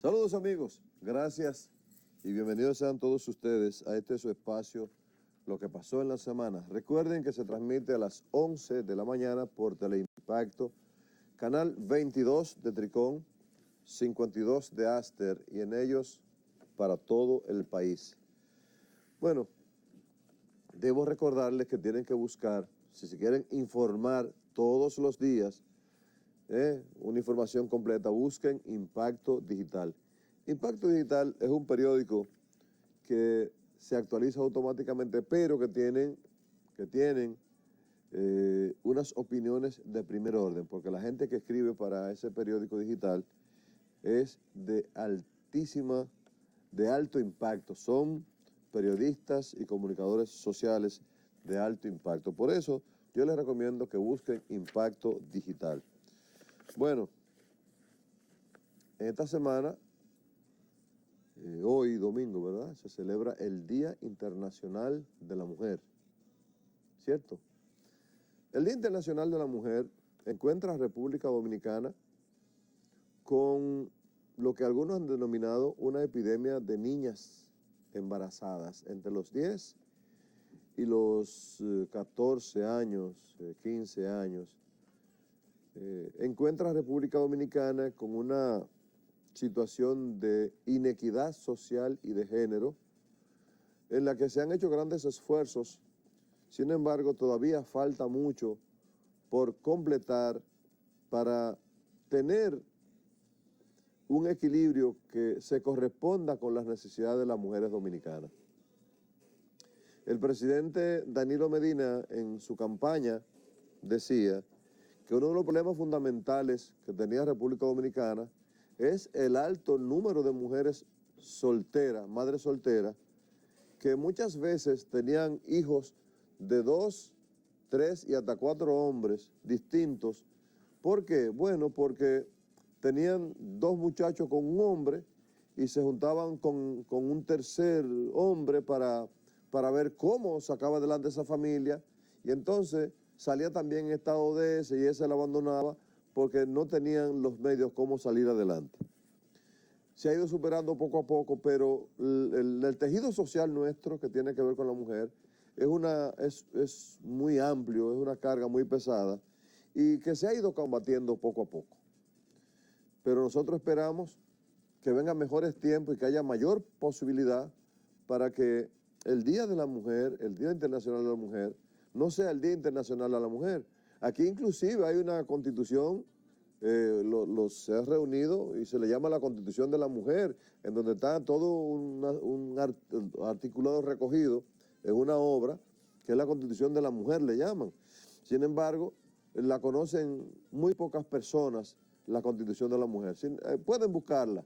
Saludos amigos, gracias y bienvenidos sean todos ustedes a este su espacio, Lo que pasó en la semana. Recuerden que se transmite a las 11 de la mañana por Teleimpacto, canal 22 de Tricón, 52 de Aster y en ellos para todo el país. Bueno, debo recordarles que tienen que buscar, si se quieren informar todos los días, una información completa, busquen Impacto Digital. Impacto Digital es un periódico que se actualiza automáticamente, pero que tienen unas opiniones de primer orden, porque la gente que escribe para ese periódico digital es de alto impacto, son periodistas y comunicadores sociales de alto impacto. Por eso yo les recomiendo que busquen Impacto Digital. Bueno, esta semana, hoy domingo, ¿verdad? Se celebra el Día Internacional de la Mujer, ¿cierto? El Día Internacional de la Mujer encuentra a República Dominicana con lo que algunos han denominado una epidemia de niñas embarazadas entre los 10 y los 14 años, 15 años. Encuentra a República Dominicana con una situación de inequidad social y de género en la que se han hecho grandes esfuerzos. Sin embargo, todavía falta mucho por completar para tener un equilibrio que se corresponda con las necesidades de las mujeres dominicanas. El presidente Danilo Medina en su campaña decía que uno de los problemas fundamentales que tenía República Dominicana es el alto número de mujeres solteras, madres solteras, que muchas veces tenían hijos de 2, 3 y hasta 4 hombres distintos. ¿Por qué? Bueno, porque tenían 2 muchachos con un hombre y se juntaban con un tercer hombre para ver cómo sacaba adelante esa familia, y entonces salía también en estado de ese y ese la abandonaba porque no tenían los medios cómo salir adelante. Se ha ido superando poco a poco, pero el tejido social nuestro que tiene que ver con la mujer es muy amplio, es una carga muy pesada y que se ha ido combatiendo poco a poco. Pero nosotros esperamos que vengan mejores tiempos y que haya mayor posibilidad para que el Día de la Mujer, el Día Internacional de la Mujer, no sea el Día Internacional de la Mujer. Aquí inclusive hay una constitución, se ha reunido y se le llama la Constitución de la Mujer, en donde está todo un articulado recogido en una obra, que es la Constitución de la Mujer, le llaman. Sin embargo, la conocen muy pocas personas, la Constitución de la Mujer. Pueden buscarla,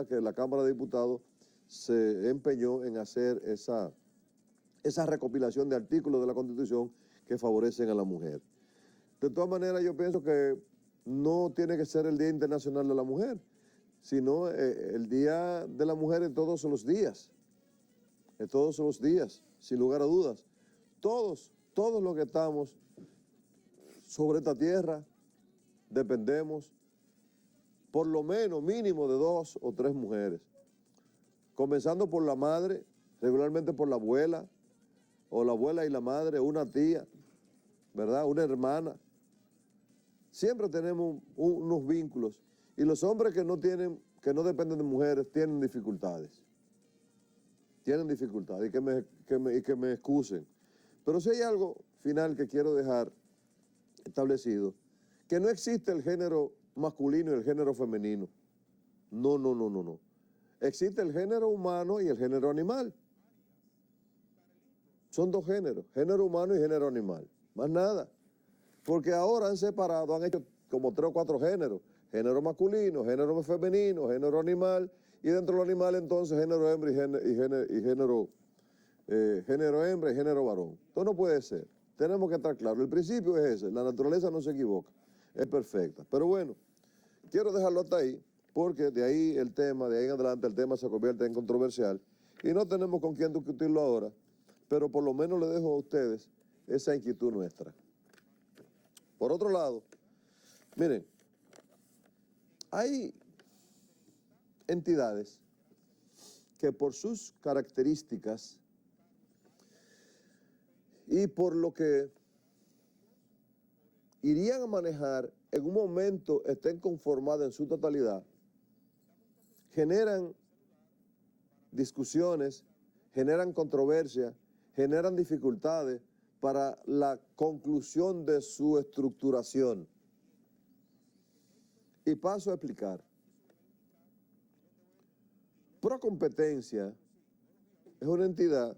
que la Cámara de Diputados se empeñó en hacer esa recopilación de artículos de la Constitución que favorecen a la mujer. De todas maneras, yo pienso que no tiene que ser el Día Internacional de la Mujer, sino el Día de la Mujer en todos los días. En todos los días, sin lugar a dudas. Todos los que estamos sobre esta tierra dependemos por lo menos mínimo de 2 o 3 mujeres. Comenzando por la madre, regularmente por la abuela, o la abuela y la madre, una tía, ¿verdad? Una hermana. Siempre tenemos unos vínculos. Y los hombres que no dependen de mujeres, tienen dificultades. Tienen dificultades, y que me excusen. Pero si hay algo final que quiero dejar establecido, que no existe el género masculino y el género femenino. No. Existe el género humano y el género animal. Son 2 géneros, género humano y género animal, más nada. Porque ahora han separado, han hecho como 3 o 4 géneros, género masculino, género femenino, género animal, y dentro del animal entonces género hembra género hembra y género varón. Esto no puede ser, tenemos que estar claros, el principio es ese, la naturaleza no se equivoca, es perfecta. Pero bueno, quiero dejarlo hasta ahí, porque de ahí en adelante el tema se convierte en controversial, y no tenemos con quién discutirlo ahora, pero por lo menos le dejo a ustedes esa inquietud nuestra. Por otro lado, miren, hay entidades que por sus características y por lo que irían a manejar en un momento estén conformadas en su totalidad, generan discusiones, generan controversia, generan dificultades para la conclusión de su estructuración. Y paso a explicar. Procompetencia es una entidad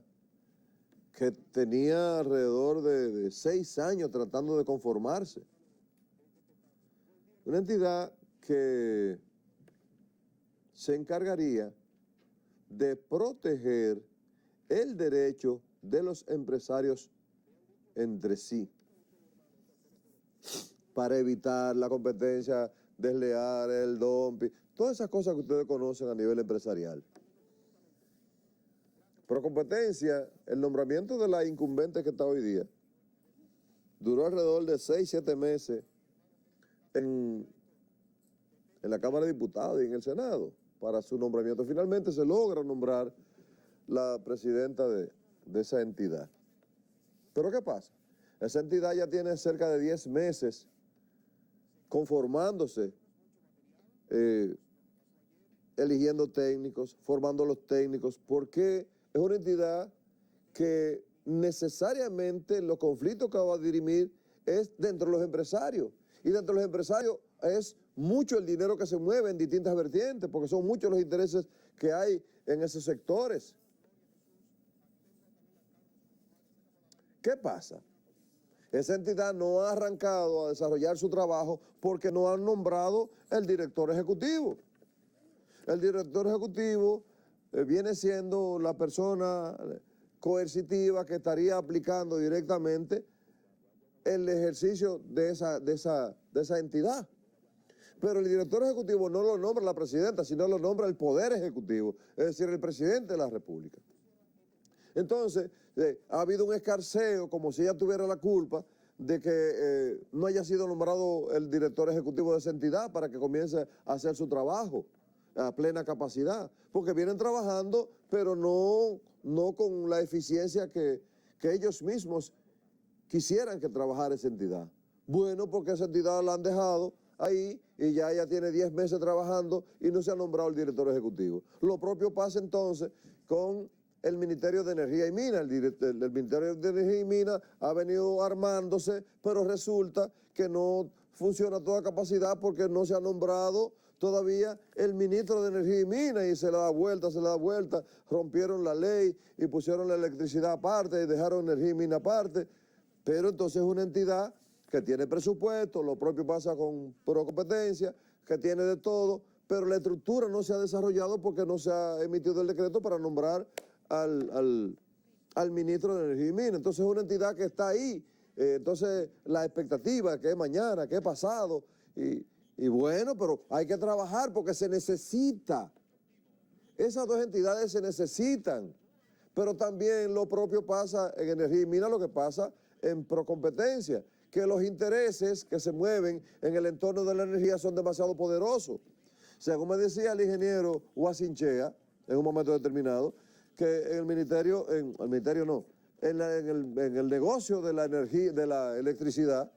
que tenía alrededor de 6 años tratando de conformarse. Una entidad que se encargaría de proteger el derecho de los empresarios entre sí, para evitar la competencia desleal, el dumping, todas esas cosas que ustedes conocen a nivel empresarial. Procompetencia, el nombramiento de la incumbente que está hoy día, duró alrededor de 6, 7 meses en la Cámara de Diputados y en el Senado para su nombramiento. Finalmente se logra nombrar la presidenta de esa entidad. ¿Pero qué pasa? Esa entidad ya tiene cerca de 10 meses conformándose, eligiendo técnicos, formando los técnicos, porque es una entidad que necesariamente los conflictos que va a dirimir es dentro de los empresarios. Y dentro de los empresarios es mucho el dinero que se mueve en distintas vertientes, porque son muchos los intereses que hay en esos sectores. ¿Qué pasa? Esa entidad no ha arrancado a desarrollar su trabajo porque no han nombrado el director ejecutivo. El director ejecutivo viene siendo la persona coercitiva que estaría aplicando directamente el ejercicio de esa entidad. Pero el director ejecutivo no lo nombra la presidenta, sino lo nombra el Poder Ejecutivo, es decir, el presidente de la República. Entonces, ha habido un escarceo, como si ella tuviera la culpa de que no haya sido nombrado el director ejecutivo de esa entidad para que comience a hacer su trabajo a plena capacidad. Porque vienen trabajando, pero no con la eficiencia que ellos mismos quisieran que trabajara esa entidad. Bueno, porque esa entidad la han dejado ahí y ya ella tiene 10 meses trabajando y no se ha nombrado el director ejecutivo. Lo propio pasa entonces con el Ministerio de Energía y Minas. El Ministerio de Energía y Minas ha venido armándose, pero resulta que no funciona a toda capacidad porque no se ha nombrado todavía el ministro de Energía y Minas y se le da vuelta, rompieron la ley y pusieron la electricidad aparte y dejaron Energía y Minas aparte, pero entonces es una entidad que tiene presupuesto, lo propio pasa con Procompetencia, que tiene de todo, pero la estructura no se ha desarrollado porque no se ha emitido el decreto para nombrar al ministro de Energía y Minas. Entonces es una entidad que está ahí, entonces la expectativa que es mañana, que es pasado, y bueno, pero hay que trabajar porque se necesita. Esas dos entidades se necesitan, pero también lo propio pasa en Energía y Minas, lo que pasa en Procompetencia, que los intereses que se mueven en el entorno de la energía son demasiado poderosos. Según me decía el ingeniero Huasinchea, en un momento determinado, que en el ministerio, en el negocio de la energía, de la electricidad,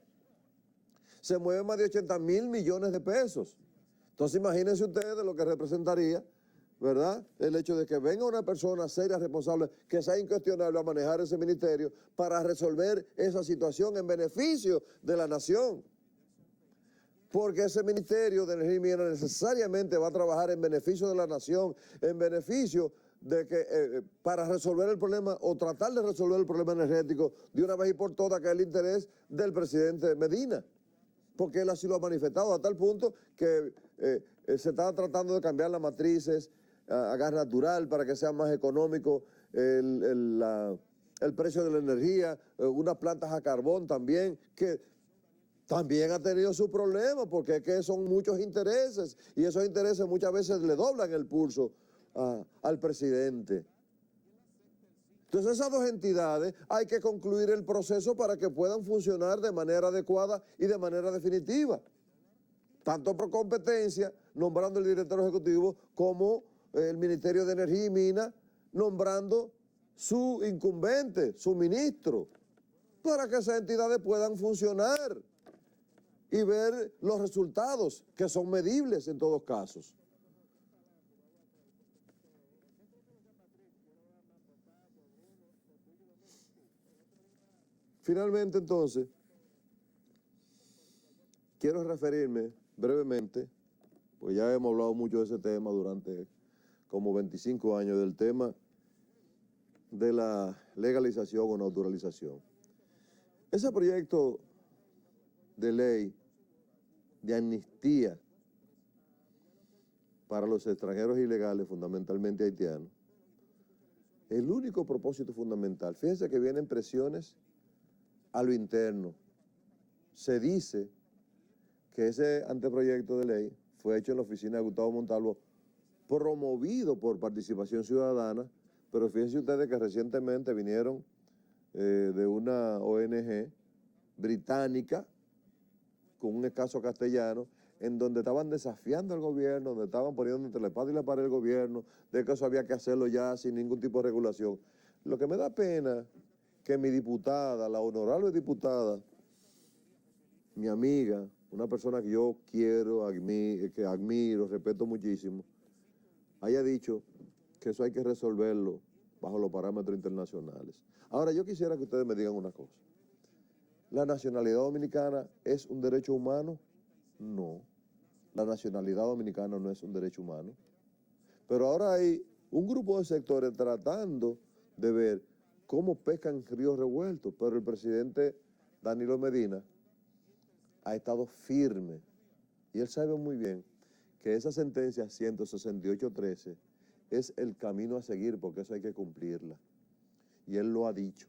se mueven más de 80.000 millones de pesos. Entonces imagínense ustedes lo que representaría, ¿verdad?, el hecho de que venga una persona seria, responsable, que sea incuestionable a manejar ese ministerio para resolver esa situación en beneficio de la nación. Porque ese Ministerio de Energía y Minas necesariamente va a trabajar en beneficio de la nación, en beneficio de que para resolver el problema o tratar de resolver el problema energético de una vez y por todas, que es el interés del presidente Medina, porque él así lo ha manifestado a tal punto que se está tratando de cambiar las matrices a gas natural para que sea más económico el precio de la energía, unas plantas a carbón también, que también ha tenido sus problemas porque es que son muchos intereses y esos intereses muchas veces le doblan el pulso al presidente. Entonces esas dos entidades hay que concluir el proceso para que puedan funcionar de manera adecuada y de manera definitiva. tanto por competencia, nombrando el director ejecutivo, como el Ministerio de Energía y Minas, nombrando su incumbente, su ministro, para que esas entidades puedan funcionar y ver los resultados, que son medibles en todos casos. Finalmente, entonces, quiero referirme brevemente, pues ya hemos hablado mucho de ese tema durante como 25 años, del tema de la legalización o naturalización. Ese proyecto de ley de amnistía para los extranjeros ilegales, fundamentalmente haitianos, el único propósito fundamental, fíjense que vienen presiones a lo interno. Se dice que ese anteproyecto de ley fue hecho en la oficina de Gustavo Montalvo, promovido por Participación Ciudadana, pero fíjense ustedes que recientemente vinieron de una ONG británica con un escaso castellano, en donde estaban desafiando al gobierno, donde estaban poniendo entre la espada y la pared el gobierno, de que eso había que hacerlo ya sin ningún tipo de regulación. Lo que me da pena que mi diputada, la honorable diputada, mi amiga, una persona que yo quiero, que admiro, respeto muchísimo, haya dicho que eso hay que resolverlo bajo los parámetros internacionales. Ahora, yo quisiera que ustedes me digan una cosa. ¿La nacionalidad dominicana es un derecho humano? No. La nacionalidad dominicana no es un derecho humano. Pero ahora hay un grupo de sectores tratando de ver cómo pescan ríos revueltos, pero el presidente Danilo Medina ha estado firme y él sabe muy bien que esa sentencia 168.13 es el camino a seguir, porque eso hay que cumplirla. Y él lo ha dicho.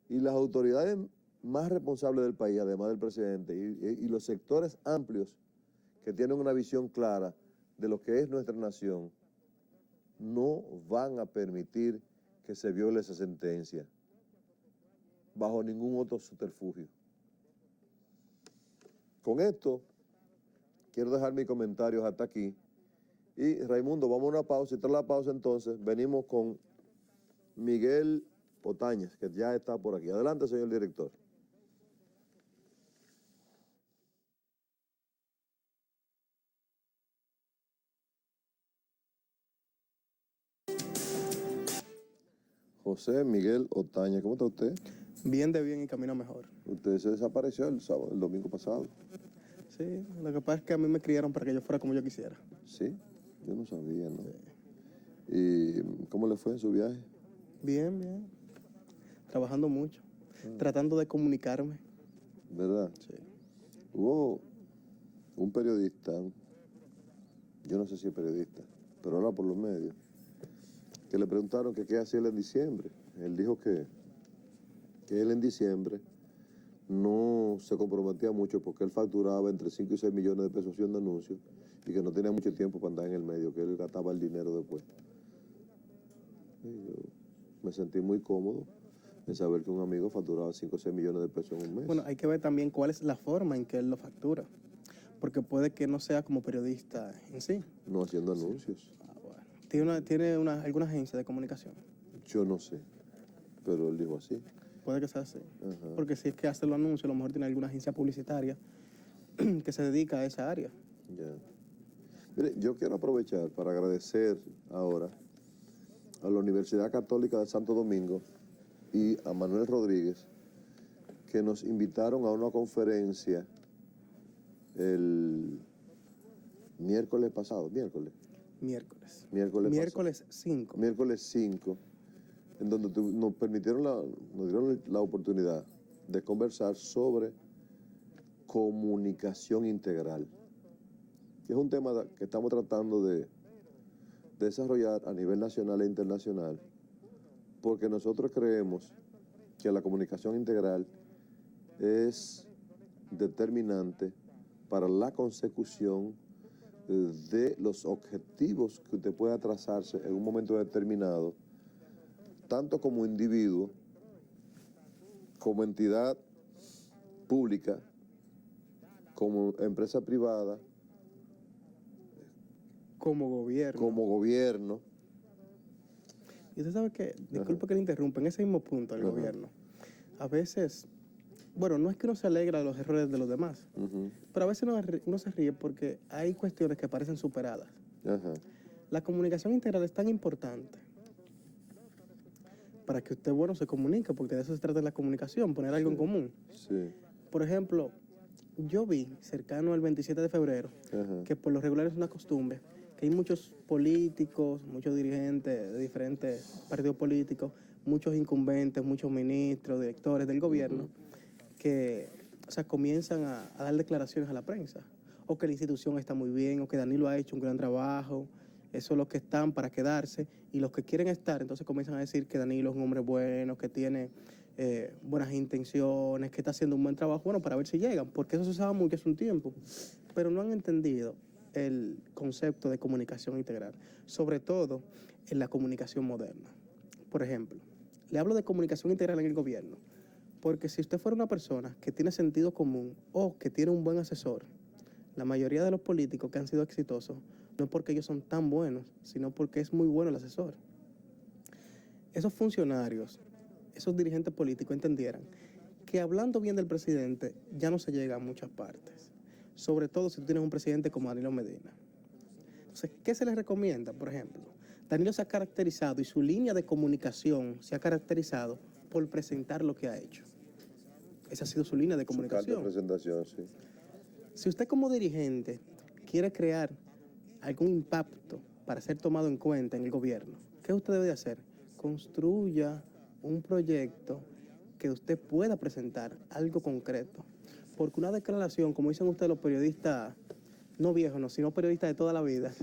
Y las autoridades más responsables del país, además del presidente, y los sectores amplios que tienen una visión clara de lo que es nuestra nación, no van a permitir que se viole esa sentencia bajo ningún otro subterfugio. Con esto, quiero dejar mis comentarios hasta aquí. Y Raimundo, vamos a una pausa, y tras la pausa entonces venimos con Miguel Otañez, que ya está por aquí. Adelante, señor director. José Miguel Otañez, ¿cómo está usted? Bien de bien y camino mejor. Usted se desapareció el sábado, el domingo pasado. Sí, lo que pasa es que a mí me criaron para que yo fuera como yo quisiera. Sí, yo no sabía, ¿no? Sí. ¿Y cómo le fue en su viaje? Bien, bien. Trabajando mucho. Tratando de comunicarme. ¿Verdad? Sí. Hubo un periodista, yo no sé si es periodista, pero habla por los medios, que le preguntaron que qué hacía él en diciembre. Él dijo que él en diciembre no se comprometía mucho porque él facturaba entre 5 y 6 millones de pesos haciendo anuncios y que no tenía mucho tiempo para andar en el medio, que él gastaba el dinero después. Y yo me sentí muy cómodo en saber que un amigo facturaba 5 o 6 millones de pesos en un mes. Bueno, hay que ver también cuál es la forma en que él lo factura. Porque puede que no sea como periodista en sí. No haciendo anuncios. Bueno. ¿Tiene alguna agencia de comunicación? Yo no sé, pero él dijo así. Puede que sea así. Ajá. Porque si es que hace los anuncios, a lo mejor tiene alguna agencia publicitaria que se dedica a esa área. Ya. Mire, yo quiero aprovechar para agradecer ahora a la Universidad Católica de Santo Domingo y a Manuel Rodríguez, que nos invitaron a una conferencia el miércoles pasado, miércoles 5. Miércoles 5, en donde nos dieron la oportunidad de conversar sobre comunicación integral, que es un tema que estamos tratando de desarrollar a nivel nacional e internacional, porque nosotros creemos que la comunicación integral es determinante para la consecución de los objetivos que usted pueda trazarse en un momento determinado, tanto como individuo, como entidad pública, como empresa privada, como gobierno. como gobierno. Y usted sabe que, disculpe que le interrumpa, en ese mismo punto del gobierno, a veces, bueno, no es que uno se alegra de los errores de los demás, pero a veces uno se ríe porque hay cuestiones que parecen superadas. La comunicación integral es tan importante para que usted, bueno, se comunique, porque de eso se trata la comunicación, poner algo en común. Sí. Por ejemplo, yo vi cercano al 27 de febrero, que por lo regular es una costumbre, que hay muchos políticos, muchos dirigentes de diferentes partidos políticos, muchos incumbentes, muchos ministros, directores del gobierno, que, o sea, comienzan a dar declaraciones a la prensa, o que la institución está muy bien, o que Danilo ha hecho un gran trabajo. Eso es los que están para quedarse, y los que quieren estar, entonces comienzan a decir que Danilo es un hombre bueno, que tiene buenas intenciones, que está haciendo un buen trabajo, bueno, para ver si llegan, porque eso se usaba mucho hace un tiempo, pero no han entendido el concepto de comunicación integral, sobre todo en la comunicación moderna. Por ejemplo, le hablo de comunicación integral en el gobierno, porque si usted fuera una persona que tiene sentido común o que tiene un buen asesor, la mayoría de los políticos que han sido exitosos no es porque ellos son tan buenos, sino porque es muy bueno el asesor. Esos funcionarios, esos dirigentes políticos entendieran que hablando bien del presidente ya no se llega a muchas partes, sobre todo si tú tienes un presidente como Danilo Medina. Entonces, ¿qué se les recomienda? Por ejemplo, Danilo se ha caracterizado y su línea de comunicación se ha caracterizado por presentar lo que ha hecho. Esa ha sido su línea de comunicación. Su carta de presentación, sí. Si usted como dirigente quiere crear algún impacto para ser tomado en cuenta en el gobierno, ¿qué usted debe hacer? Construya un proyecto que usted pueda presentar, algo concreto. Porque una declaración, como dicen ustedes los periodistas, no viejos, no, sino periodistas de toda la vida,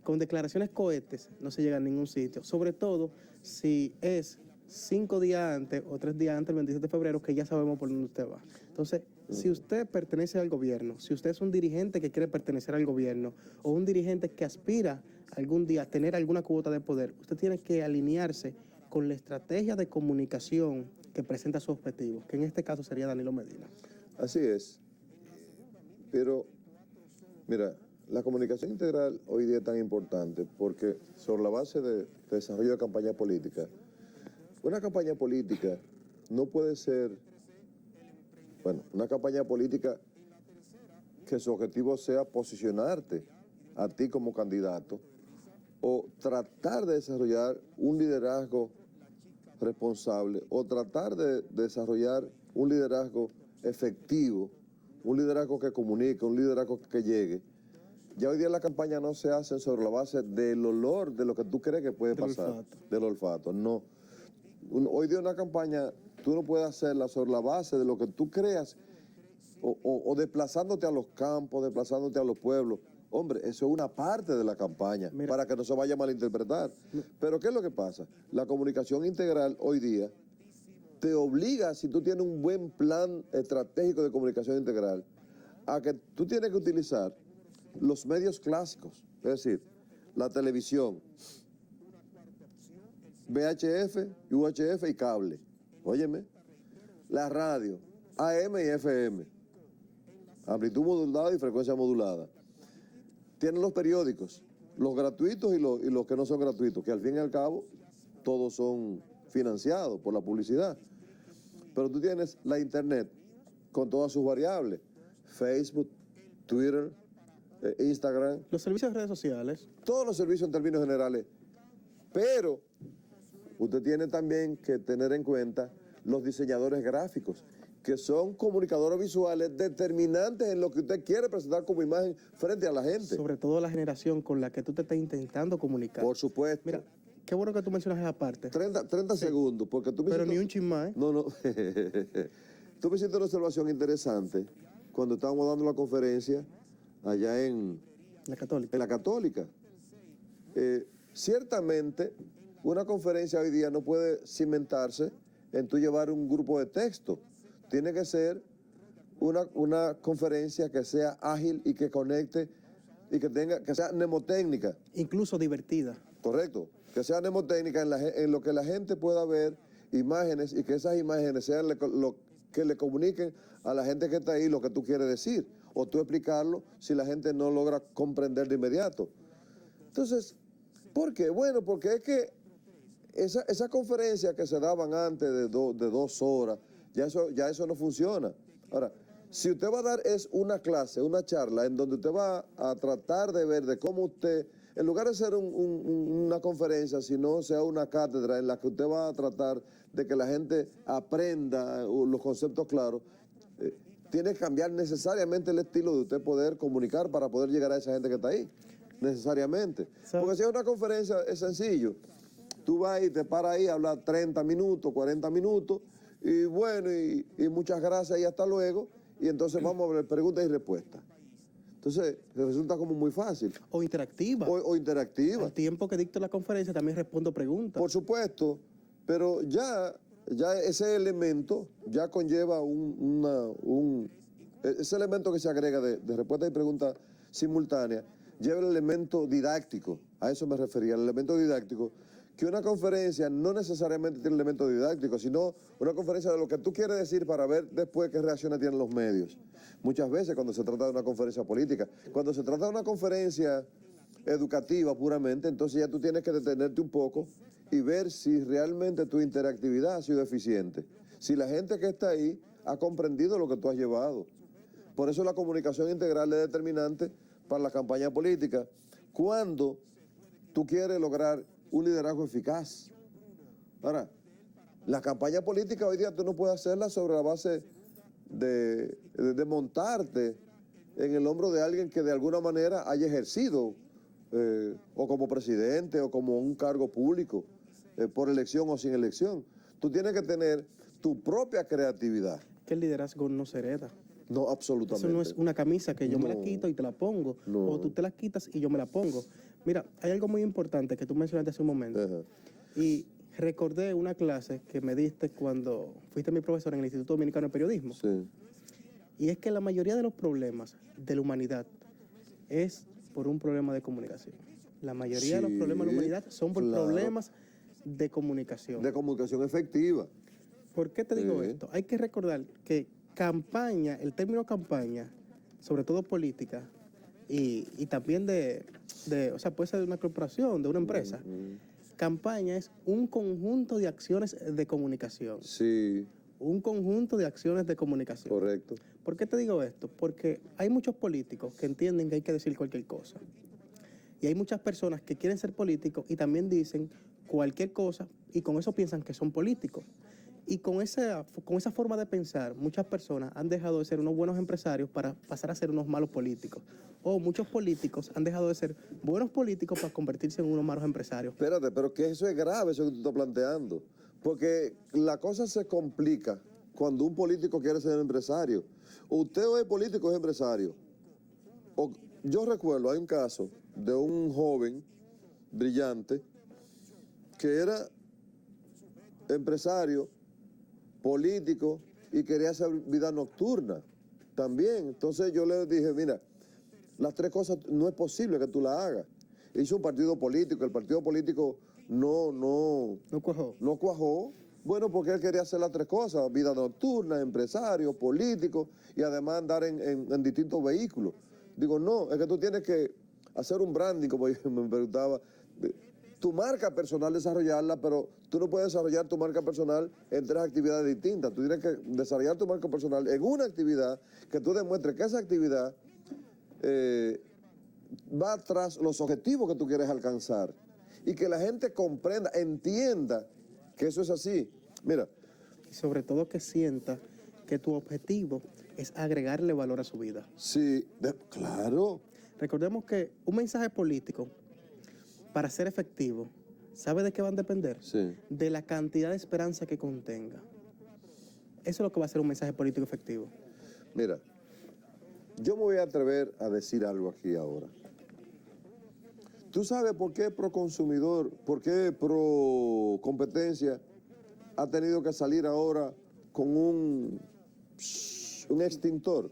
con declaraciones cohetes no se llega a ningún sitio. Sobre todo si es 5 días antes o 3 días antes del 27 de febrero, que ya sabemos por dónde usted va. Entonces, si usted pertenece al gobierno, si usted es un dirigente que quiere pertenecer al gobierno o un dirigente que aspira algún día a tener alguna cuota de poder, usted tiene que alinearse con la estrategia de comunicación que presenta su objetivo, que en este caso sería Danilo Medina. Así es. Pero, mira, la comunicación integral hoy día es tan importante porque sobre la base de desarrollo de campaña política, una campaña política no puede ser, bueno, una campaña política que su objetivo sea posicionarte a ti como candidato o tratar de desarrollar un liderazgo responsable o tratar de desarrollar un liderazgo efectivo, un liderazgo que comunique, un liderazgo que llegue. Ya hoy día la campaña no se hace sobre la base del olor de lo que tú crees que puede pasar, del olfato, no. Hoy día una campaña tú no puedes hacerla sobre la base de lo que tú creas o desplazándote a los campos, desplazándote a los pueblos. Hombre, eso es una parte de la campaña, para que no se vaya a malinterpretar. Pero ¿qué es lo que pasa? La comunicación integral hoy día te obliga, si tú tienes un buen plan estratégico de comunicación integral, a que tú tienes que utilizar los medios clásicos, es decir, la televisión, VHF, UHF y cable, óyeme, la radio, AM y FM, amplitud modulada y frecuencia modulada. Tienen los periódicos, los gratuitos y los que no son gratuitos, que al fin y al cabo todos son financiados por la publicidad. Pero tú tienes la internet con todas sus variables, Facebook, Twitter, Instagram. Los servicios de redes sociales. Todos los servicios en términos generales. Pero usted tiene también que tener en cuenta los diseñadores gráficos, que son comunicadores visuales determinantes en lo que usted quiere presentar como imagen frente a la gente. Sobre todo la generación con la que tú te estás intentando comunicar. Por supuesto. Mira, qué bueno que tú mencionas esa parte. 30 sí. Segundos, porque tú me Pero ni un chismán. No. Tú me hiciste una observación interesante cuando estábamos dando la conferencia allá en la Católica. En la Católica. Ciertamente, una conferencia hoy día no puede cimentarse en tú llevar un grupo de texto. Tiene que ser una conferencia que sea ágil y que conecte y que sea mnemotécnica. Incluso divertida. Correcto. Que sea mnemotécnica en lo que la gente pueda ver imágenes y que esas imágenes sean que le comuniquen a la gente que está ahí lo que tú quieres decir, o tú explicarlo si la gente no logra comprender de inmediato. Entonces, ¿por qué? Bueno, porque es que esa conferencia que se daban antes de 2 horas, ya eso no funciona. Ahora, si usted va a dar es una clase, una charla, en donde usted va a tratar de ver de cómo usted, en lugar de ser una conferencia, sino sea una cátedra en la que usted va a tratar de que la gente aprenda los conceptos claros, tiene que cambiar necesariamente el estilo de usted poder comunicar para poder llegar a esa gente que está ahí, necesariamente. Porque si es una conferencia, es sencillo. Tú vas y te paras ahí, hablas 30 minutos, 40 minutos, y bueno, y muchas gracias y hasta luego, y entonces vamos a ver preguntas y respuestas. Entonces, resulta como muy fácil. O interactiva. O interactiva. Al tiempo que dicto la conferencia también respondo preguntas. Por supuesto, pero ya ese elemento ya conlleva ese elemento que se agrega de respuesta y pregunta simultánea, lleva el elemento didáctico, a eso me refería, el elemento didáctico, que una conferencia no necesariamente tiene elemento didáctico, sino una conferencia de lo que tú quieres decir para ver después qué reacciones tienen los medios. Muchas veces cuando se trata de una conferencia política, cuando se trata de una conferencia educativa puramente, entonces ya tú tienes que detenerte un poco y ver si realmente tu interactividad ha sido eficiente, si la gente que está ahí ha comprendido lo que tú has llevado. Por eso la comunicación integral es determinante para la campaña política, cuando tú quieres lograr un liderazgo eficaz. Ahora, la campaña política hoy día tú no puedes hacerla sobre la base de montarte en el hombro de alguien que de alguna manera haya ejercido o como presidente o como un cargo público, por elección o sin elección. Tú tienes que tener tu propia creatividad. Que el liderazgo no se hereda. No, absolutamente. Eso no es una camisa que yo me la quito y te la pongo, o tú te la quitas y yo me la pongo. Mira, hay algo muy importante que tú mencionaste hace un momento. Y recordé una clase que me diste cuando fuiste mi profesor en el Instituto Dominicano de Periodismo. Sí. Y es que la mayoría de los problemas de la humanidad es por un problema de comunicación. La mayoría de los problemas de la humanidad son por problemas de comunicación. De comunicación efectiva. ¿Por qué te digo esto? Hay que recordar que campaña, el término campaña, sobre todo política, y también o sea, puede ser de una corporación, de una empresa. Campaña es un conjunto de acciones de comunicación. Sí. Un conjunto de acciones de comunicación. Correcto. ¿Por qué te digo esto? Porque hay muchos políticos que entienden que hay que decir cualquier cosa. Y hay muchas personas que quieren ser políticos y también dicen cualquier cosa y con eso piensan que son políticos. Y con esa forma de pensar, muchas personas han dejado de ser unos buenos empresarios para pasar a ser unos malos políticos. O muchos políticos han dejado de ser buenos políticos para convertirse en unos malos empresarios. Espérate, pero que eso es grave, eso que tú estás planteando. Porque la cosa se complica cuando un político quiere ser empresario. Usted o es político o es empresario. Yo recuerdo, hay un caso de un joven brillante que era empresario, político y quería hacer vida nocturna también. Entonces yo le dije, mira, las tres cosas no es posible que tú las hagas. Hizo un partido político, el partido político no cuajó. Bueno, porque él quería hacer las tres cosas, vida nocturna, empresario, político y además andar en distintos vehículos. Digo, no, es que tú tienes que hacer un branding, como yo me preguntaba, tu marca personal desarrollarla, pero tú no puedes desarrollar tu marca personal en tres actividades distintas. Tú tienes que desarrollar tu marca personal en una actividad que tú demuestres que esa actividad va tras los objetivos que tú quieres alcanzar y que la gente comprenda, entienda que eso es así. Mira. Y sobre todo que sienta que tu objetivo es agregarle valor a su vida. Sí, claro. Recordemos que un mensaje político, para ser efectivo, ¿sabe de qué van a depender? Sí. De la cantidad de esperanza que contenga. Eso es lo que va a ser un mensaje político efectivo. Mira, yo me voy a atrever a decir algo aquí ahora. ¿Tú sabes por qué pro consumidor, por qué pro competencia ha tenido que salir ahora con un extintor?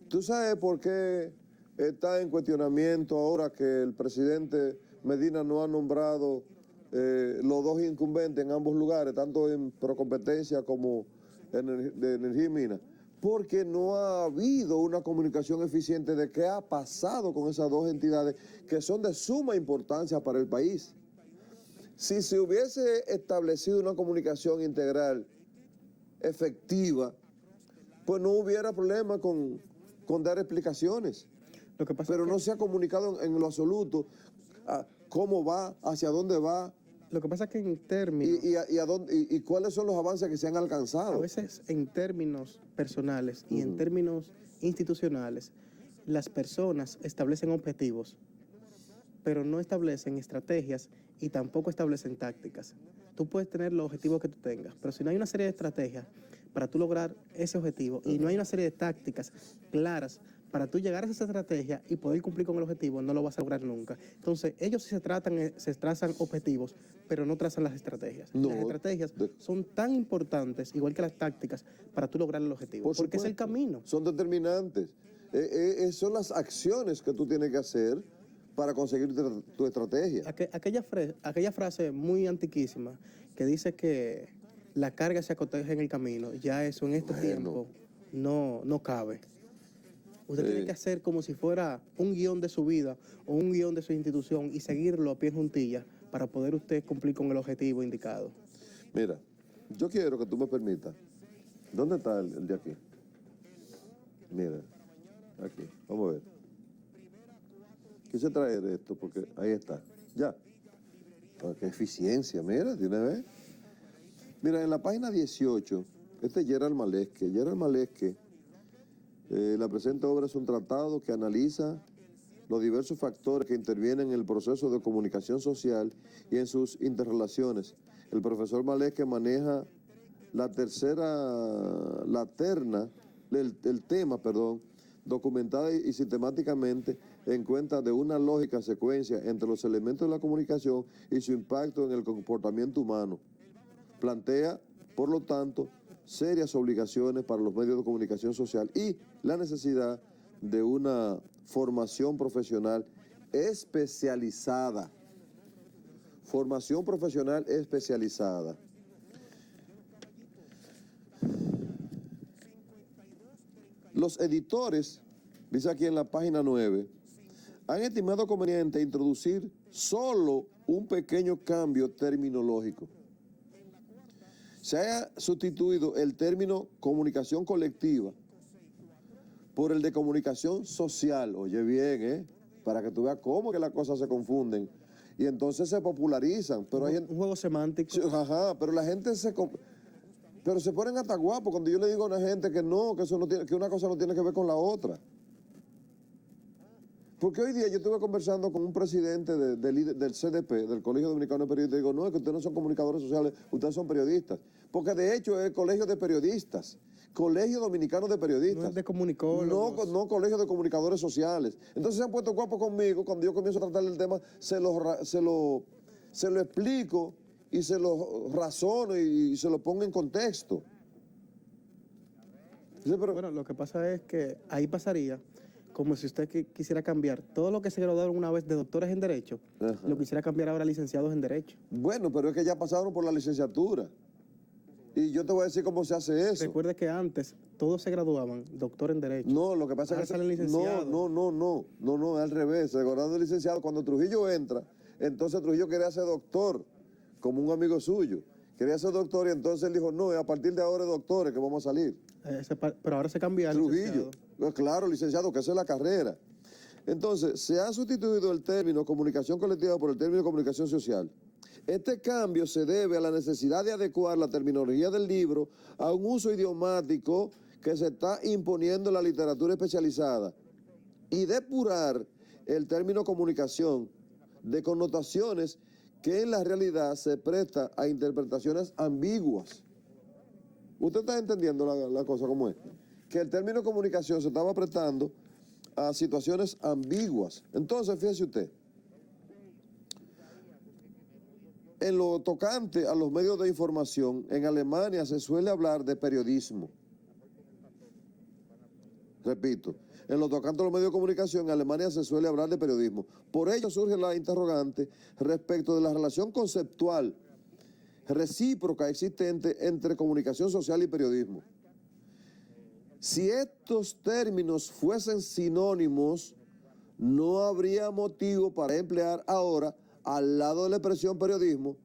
¿Tú sabes por qué está en cuestionamiento ahora que el presidente Medina no ha nombrado los dos incumbentes en ambos lugares, tanto en Procompetencia como de Energía y Minas, porque no ha habido una comunicación eficiente de qué ha pasado con esas dos entidades que son de suma importancia para el país. Si se hubiese establecido una comunicación integral efectiva, pues no hubiera problema con dar explicaciones. Lo que pasa Pero es que, no se ha comunicado en lo absoluto cómo va, hacia dónde va lo que pasa es que en términos, y cuáles son los avances que se han a alcanzado. veces en términos personales y en términos institucionales, las personas establecen objetivos, pero no establecen estrategias y tampoco establecen tácticas. Tú puedes tener los objetivos que tú tengas, pero si no hay una serie de estrategias para tú lograr ese objetivo y no hay una serie de tácticas claras para tú llegar a esa estrategia y poder cumplir con el objetivo, no lo vas a lograr nunca. Entonces, ellos sí se trazan objetivos, pero no trazan las estrategias. No, Las estrategias son tan importantes, igual que las tácticas, para tú lograr el objetivo, Por porque es el supuesto, camino. son determinantes. Son las acciones que tú tienes que hacer para conseguir tu estrategia. Aquella frase muy antiquísima que dice que la carga se acoteja en el camino, ya eso en este tiempo no cabe. Usted tiene que hacer como si fuera un guión de su vida o un guión de su institución y seguirlo a pie juntillas para poder usted cumplir con el objetivo indicado. Mira, yo quiero que tú me permitas. ¿Dónde está el de aquí? Mira, aquí, vamos a ver. Quise traer esto porque ahí está. Ya. Qué eficiencia, mira, de una vez. Mira, en la página 18, este es Gerald Malesque. Gerald Malesque, la presente obra es un tratado que analiza los diversos factores que intervienen en el proceso de comunicación social y en sus interrelaciones. El profesor Malesque maneja el tema, documentada y sistemáticamente en cuenta de una lógica secuencia entre los elementos de la comunicación y su impacto en el comportamiento humano. Plantea, por lo tanto, serias obligaciones para los medios de comunicación social y la necesidad de una formación profesional especializada. Formación profesional especializada. Los editores, dice aquí en la página 9, han estimado conveniente introducir solo un pequeño cambio terminológico. Se ha sustituido el término comunicación colectiva por el de comunicación social. Oye bien, para que tú veas cómo que las cosas se confunden. Y entonces se popularizan. Pero Un juego semántico. Ajá, pero la gente pero se ponen hasta guapos cuando yo le digo a una gente que no, que eso no tiene, que una cosa no tiene que ver con la otra. Porque hoy día yo estuve conversando con un presidente del CDP, del Colegio Dominicano de Periodistas, y digo, no, es que ustedes no son comunicadores sociales, ustedes son periodistas. Porque de hecho es el Colegio de Periodistas, Colegio Dominicano de Periodistas. No es de comunicólogos. No Colegio de Comunicadores Sociales. Entonces se han puesto guapos conmigo, cuando yo comienzo a tratar el tema, se lo explico y se lo razono y se lo pongo en contexto. Sí, pero bueno, lo que pasa es que ahí pasaría como si usted quisiera cambiar todo lo que se graduaron una vez de doctores en Derecho, lo quisiera cambiar ahora a licenciados en Derecho. Bueno, pero es que ya pasaron por la licenciatura. Y yo te voy a decir cómo se hace eso. Recuerde que antes todos se graduaban doctor en Derecho. No, lo que pasa es que salen licenciados. No, es al revés. Se graduaron de licenciado. Cuando Trujillo entra, entonces Trujillo quería ser doctor, como un amigo suyo. Quería ser doctor y entonces él dijo, no, a partir de ahora es doctores que vamos a salir. Pero ahora se cambia Trujillo. Claro, licenciado, que esa es la carrera. Entonces, se ha sustituido el término comunicación colectiva por el término comunicación social. Este cambio se debe a la necesidad de adecuar la terminología del libro a un uso idiomático que se está imponiendo en la literatura especializada y depurar el término comunicación de connotaciones que en la realidad se presta a interpretaciones ambiguas. ¿Usted está entendiendo la cosa como es? Que el término comunicación se estaba prestando a situaciones ambiguas. Entonces, fíjese usted, en lo tocante a los medios de información, en Alemania se suele hablar de periodismo. Repito, en lo tocante a los medios de comunicación, en Alemania se suele hablar de periodismo. Por ello surge la interrogante respecto de la relación conceptual recíproca existente entre comunicación social y periodismo. Si estos términos fuesen sinónimos, no habría motivo para emplear ahora, al lado de la expresión periodismo,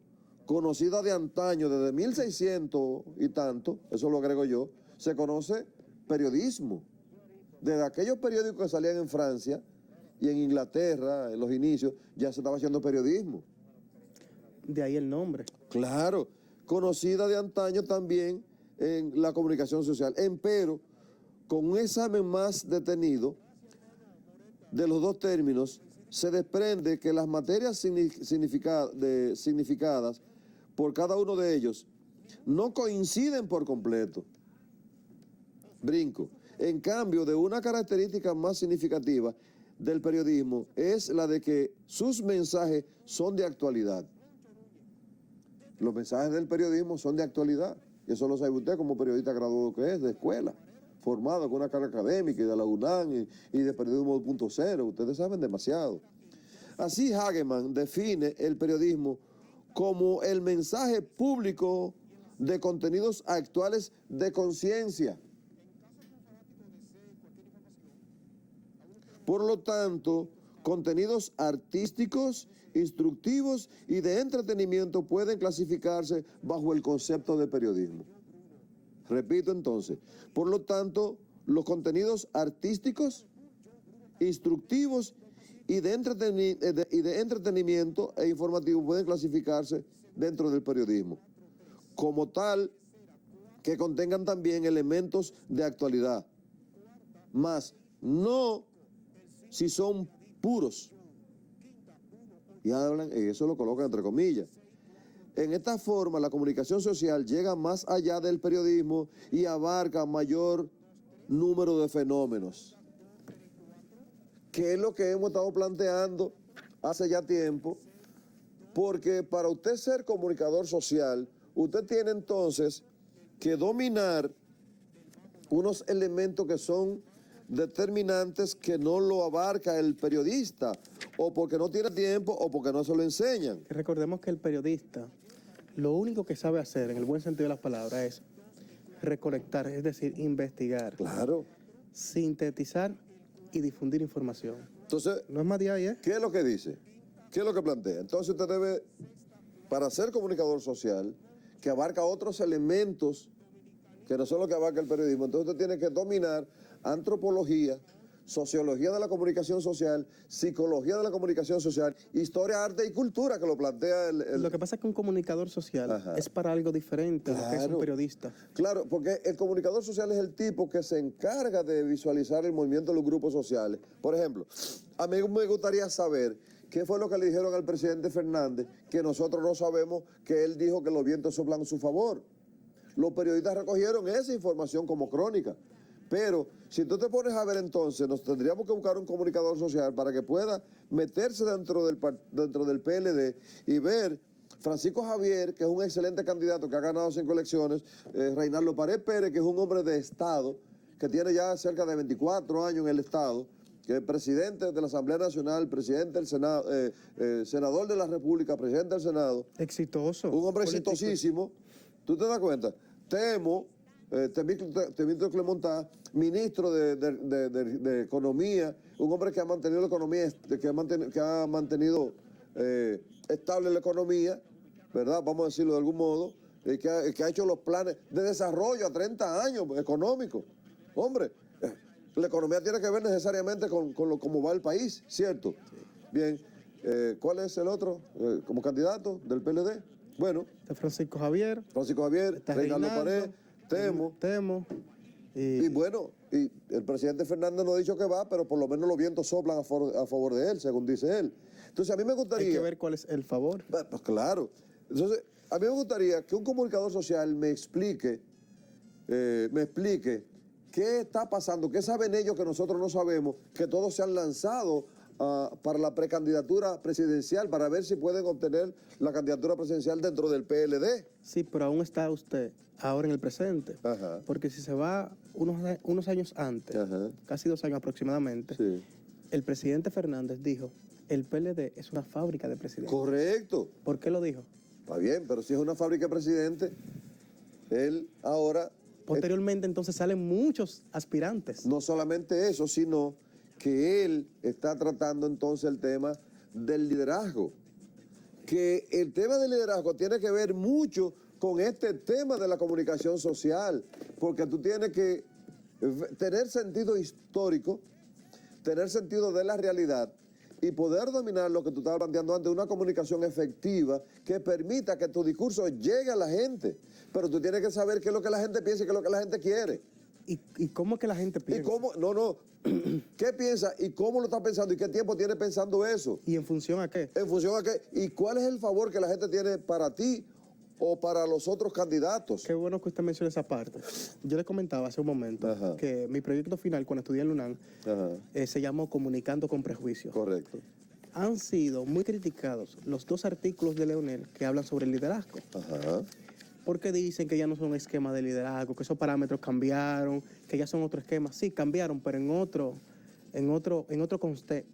conocida de antaño, desde 1600 y tanto, eso lo agrego yo, se conoce periodismo. Desde aquellos periódicos que salían en Francia y en Inglaterra, en los inicios, ya se estaba haciendo periodismo. De ahí el nombre. Claro, conocida de antaño también en la comunicación social. Empero, con un examen más detenido de los dos términos, se desprende que las materias significadas por cada uno de ellos no coinciden por completo. Brinco. En cambio, de una característica más significativa del periodismo es la de que sus mensajes son de actualidad. Los mensajes del periodismo son de actualidad. Y eso lo sabe usted como periodista graduado que es, de escuela, formado con una carga académica y de la UNAM y de Periodismo 2.0. Ustedes saben demasiado. Así Hageman define el periodismo como el mensaje público de contenidos actuales de conciencia. Por lo tanto, contenidos artísticos, instructivos y de entretenimiento pueden clasificarse bajo el concepto de periodismo. Repito entonces, por lo tanto, los contenidos artísticos, instructivos y de entretenimiento e informativo pueden clasificarse dentro del periodismo, como tal que contengan también elementos de actualidad, mas no si son puros. Y hablan, eso lo colocan entre comillas. En esta forma, la comunicación social llega más allá del periodismo y abarca mayor número de fenómenos. Que es lo que hemos estado planteando hace ya tiempo, porque para usted ser comunicador social, usted tiene entonces que dominar unos elementos que son determinantes que no lo abarca el periodista, o porque no tiene tiempo o porque no se lo enseñan. Recordemos que el periodista lo único que sabe hacer, en el buen sentido de las palabras, es recolectar, es decir, investigar. Claro. Sintetizar y difundir información. Entonces, no es más de ahí, ¿eh? ¿Qué es lo que dice? ¿Qué es lo que plantea? Entonces usted debe, para ser comunicador social, que abarca otros elementos que no son los que abarca el periodismo, entonces usted tiene que dominar antropología, sociología de la comunicación social, psicología de la comunicación social, historia, arte y cultura, que lo plantea el... Lo que pasa es que un comunicador social es para algo diferente a lo que es un periodista. Claro, porque el comunicador social es el tipo que se encarga de visualizar el movimiento de los grupos sociales. Por ejemplo, a mí me gustaría saber qué fue lo que le dijeron al presidente Fernández, que nosotros no sabemos, que él dijo que los vientos soplan a su favor. Los periodistas recogieron esa información como crónica. Pero si tú te pones a ver entonces, nos tendríamos que buscar un comunicador social para que pueda meterse dentro del PLD y ver Francisco Javier, que es un excelente candidato que ha ganado 5 elecciones, Reinaldo Pared Pérez, que es un hombre de Estado, que tiene ya cerca de 24 años en el Estado, que es presidente de la Asamblea Nacional, presidente del Senado, senador de la República, presidente del Senado. Exitoso. Un hombre exitosísimo. ¿Tú te das cuenta? Temito Clemontá, ministro de Economía, un hombre que ha mantenido la economía, que ha mantenido estable la economía, ¿verdad? Vamos a decirlo de algún modo, que ha hecho los planes de desarrollo a 30 años económicos. Hombre, la economía tiene que ver necesariamente con cómo va el país, ¿cierto? Bien, ¿cuál es el otro como candidato del PLD? Bueno. Está Francisco Javier, Reinaldo Pared, Temo. Y bueno, y el presidente Fernández no ha dicho que va, pero por lo menos los vientos soplan a favor de él, según dice él. Entonces a mí me gustaría... Hay que ver cuál es el favor. Pues claro. Entonces, a mí me gustaría que un comunicador social me explique qué está pasando, qué saben ellos que nosotros no sabemos, que todos se han lanzado para la precandidatura presidencial, para ver si pueden obtener la candidatura presidencial dentro del PLD. Sí, pero aún está usted ahora en el presente. Ajá. Porque si se va unos años antes, casi 2 años aproximadamente, sí, el presidente Fernández dijo, el PLD es una fábrica de presidentes. Correcto. ¿Por qué lo dijo? Está bien, pero si es una fábrica de presidente, él ahora... Posteriormente, entonces, salen muchos aspirantes. No solamente eso, sino que él está tratando entonces el tema del liderazgo. Que el tema del liderazgo tiene que ver mucho con este tema de la comunicación social, porque tú tienes que tener sentido histórico, tener sentido de la realidad y poder dominar lo que tú estabas planteando antes, una comunicación efectiva que permita que tu discurso llegue a la gente. Pero tú tienes que saber qué es lo que la gente piensa y qué es lo que la gente quiere. ¿Y cómo es que la gente piensa? ¿Y cómo? No. ¿Qué piensa y cómo lo está pensando y qué tiempo tiene pensando eso? ¿Y en función a qué? ¿En función a qué? ¿Y cuál es el favor que la gente tiene para ti o para los otros candidatos? Qué bueno que usted mencione esa parte. Yo le comentaba hace un momento Ajá. que mi proyecto final, cuando estudié en UNAM, se llamó Comunicando con Prejuicios. Correcto. Han sido muy criticados los 2 artículos de Leonel que hablan sobre el liderazgo. Ajá. Porque dicen que ya no son esquemas de liderazgo, que esos parámetros cambiaron, que ya son otro esquema. Sí, cambiaron, pero en otro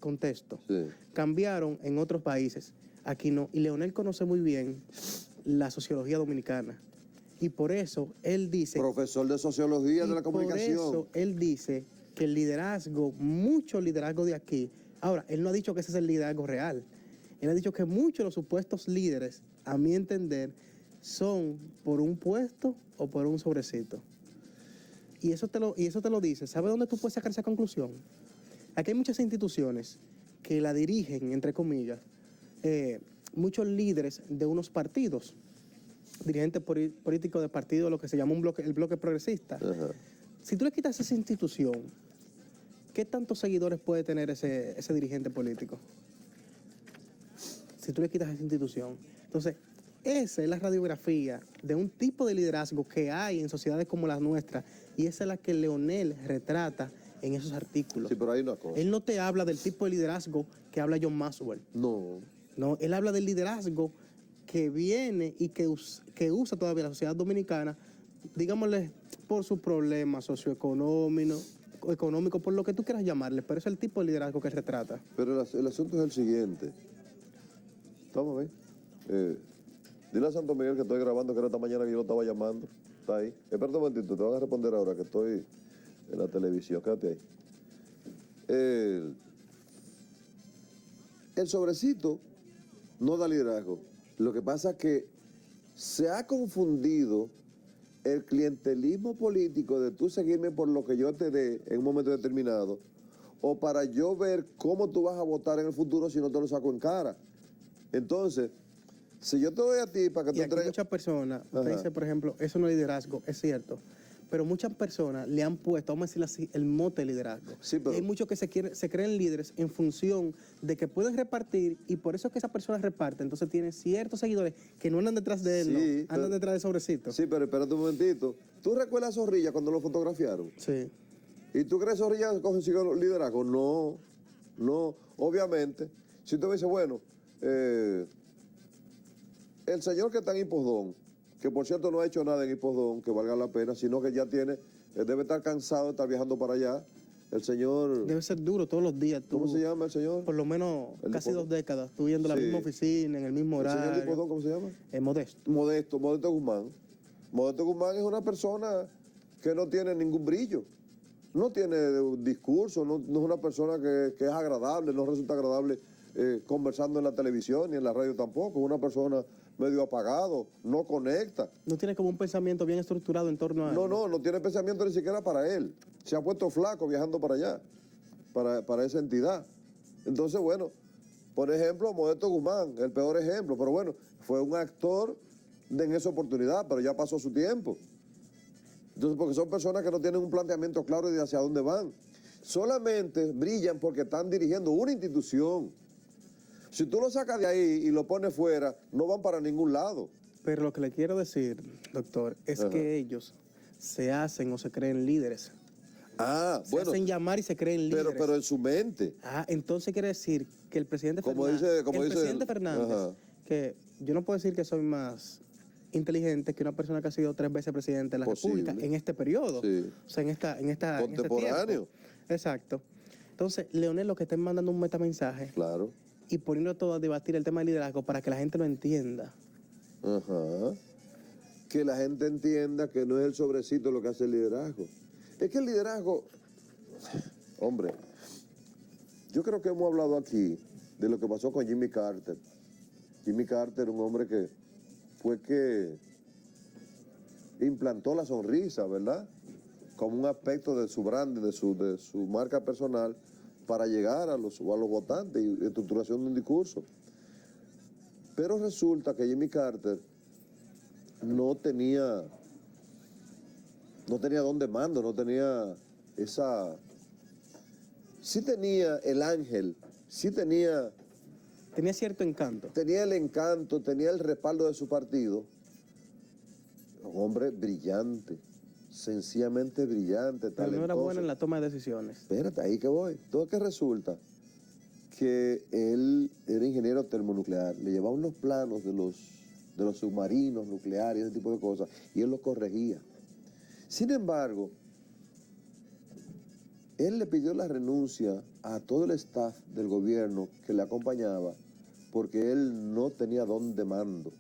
contexto. Sí. Cambiaron en otros países. Aquí no. Y Leonel conoce muy bien la sociología dominicana. Y por eso él dice... Profesor de Sociología de la Comunicación. Por eso él dice que el liderazgo, mucho liderazgo de aquí... Ahora, él no ha dicho que ese es el liderazgo real. Él ha dicho que muchos de los supuestos líderes, a mi entender, son por un puesto o por un sobrecito. Y eso te lo dice. ¿Sabe dónde tú puedes sacar esa conclusión? Aquí hay muchas instituciones que la dirigen, entre comillas, muchos líderes de unos partidos, dirigentes políticos de partidos, lo que se llama el bloque progresista. Ajá. Si tú le quitas esa institución, ¿qué tantos seguidores puede tener ese dirigente político? Si tú le quitas esa institución. Entonces, esa es la radiografía de un tipo de liderazgo que hay en sociedades como las nuestras, y esa es la que Leonel retrata en esos artículos. Sí, pero hay una cosa. Él no te habla del tipo de liderazgo que habla John Maxwell. No. No, él habla del liderazgo que viene y que usa todavía la sociedad dominicana, digámosle, por sus problemas socioeconómicos, por lo que tú quieras llamarle, pero es el tipo de liderazgo que él retrata. Pero el asunto es el siguiente. Vamos a ver. Dile a Santo Miguel que estoy grabando, que era esta mañana que yo lo estaba llamando. Está ahí. Espérate un momentito, te van a responder ahora que estoy en la televisión. Quédate ahí. El sobrecito no da liderazgo. Lo que pasa es que se ha confundido el clientelismo político de tú seguirme por lo que yo te dé en un momento determinado o para yo ver cómo tú vas a votar en el futuro si no te lo saco en cara. Entonces, si yo te doy a ti para que Y tú aquí entregues... muchas personas, usted dice, por ejemplo, eso no es liderazgo, es cierto, pero muchas personas le han puesto, vamos a decirlo así, el mote de liderazgo. Sí, pero... Y hay muchos que se creen líderes en función de que pueden repartir, y por eso es que esa persona reparte, entonces tiene ciertos seguidores que no andan detrás de él, Sí, no, pero- andan detrás del sobrecito. Sí, pero espérate un momentito. ¿Tú recuerdas a Zorrilla cuando lo fotografiaron? Sí. ¿Y tú crees que Zorrilla consiguió liderazgo? No, no. Obviamente, si tú me dices, bueno, el señor que está en Hipodón, que por cierto no ha hecho nada en Hipodón que valga la pena, sino que ya tiene, debe estar cansado de estar viajando para allá. El señor... Debe ser duro todos los días. ¿Cómo se llama el señor? Por lo menos El casi Hipodón. 2 décadas, tú yendo a la Sí. misma oficina, en el mismo ¿El señor de horario. Hipodón cómo se llama? Modesto. Modesto Guzmán. Modesto Guzmán es una persona que no tiene ningún brillo. No tiene discurso, no es una persona que es agradable, no resulta agradable conversando en la televisión ni en la radio tampoco. Es una persona medio apagado, no conecta. No tiene como un pensamiento bien estructurado en torno a él. No tiene pensamiento ni siquiera para él. Se ha puesto flaco viajando para allá, para esa entidad. Entonces, bueno, por ejemplo, Modesto Guzmán, el peor ejemplo, pero bueno, fue un actor en esa oportunidad, pero ya pasó su tiempo. Entonces, porque son personas que no tienen un planteamiento claro de hacia dónde van. Solamente brillan porque están dirigiendo una institución. Si tú lo sacas de ahí y lo pones fuera, no van para ningún lado. Pero lo que le quiero decir, doctor, es Ajá. que ellos se hacen o se creen líderes. Ah, Se bueno, hacen llamar y se creen líderes. pero en su mente. Ah, entonces quiere decir que el presidente Como Fernández, dice- como el dice presidente el- Fernández, ajá. que yo no puedo decir que soy más inteligente que una persona que ha sido 3 veces presidente de la Posible. República en este periodo. Sí. O sea, en este Contemporáneo. tiempo. Exacto. Entonces, Leonel lo que está mandando un metamensaje Claro. y poniendo todo a debatir el tema del liderazgo para que la gente lo entienda. Ajá. Que la gente entienda que no es el sobrecito lo que hace el liderazgo. Es que el liderazgo, hombre, yo creo que hemos hablado aquí de lo que pasó con Jimmy Carter. Jimmy Carter, un hombre que fue que implantó la sonrisa, ¿verdad? Como un aspecto de su brand, de su marca personal, para llegar a los votantes y estructuración de un discurso. Pero resulta que Jimmy Carter no tenía dónde mando, no tenía esa... Sí tenía el ángel, sí tenía... Tenía cierto encanto. Tenía el encanto, tenía el respaldo de su partido. Un hombre brillante, sencillamente brillante, Pero talentoso. no era bueno en la toma de decisiones. Espérate, ahí que voy. Todo que resulta que él era ingeniero termonuclear, le llevaba unos planos de los submarinos nucleares, ese tipo de cosas, y él los corregía. Sin embargo, él le pidió la renuncia a todo el staff del gobierno que le acompañaba porque él no tenía dónde mando.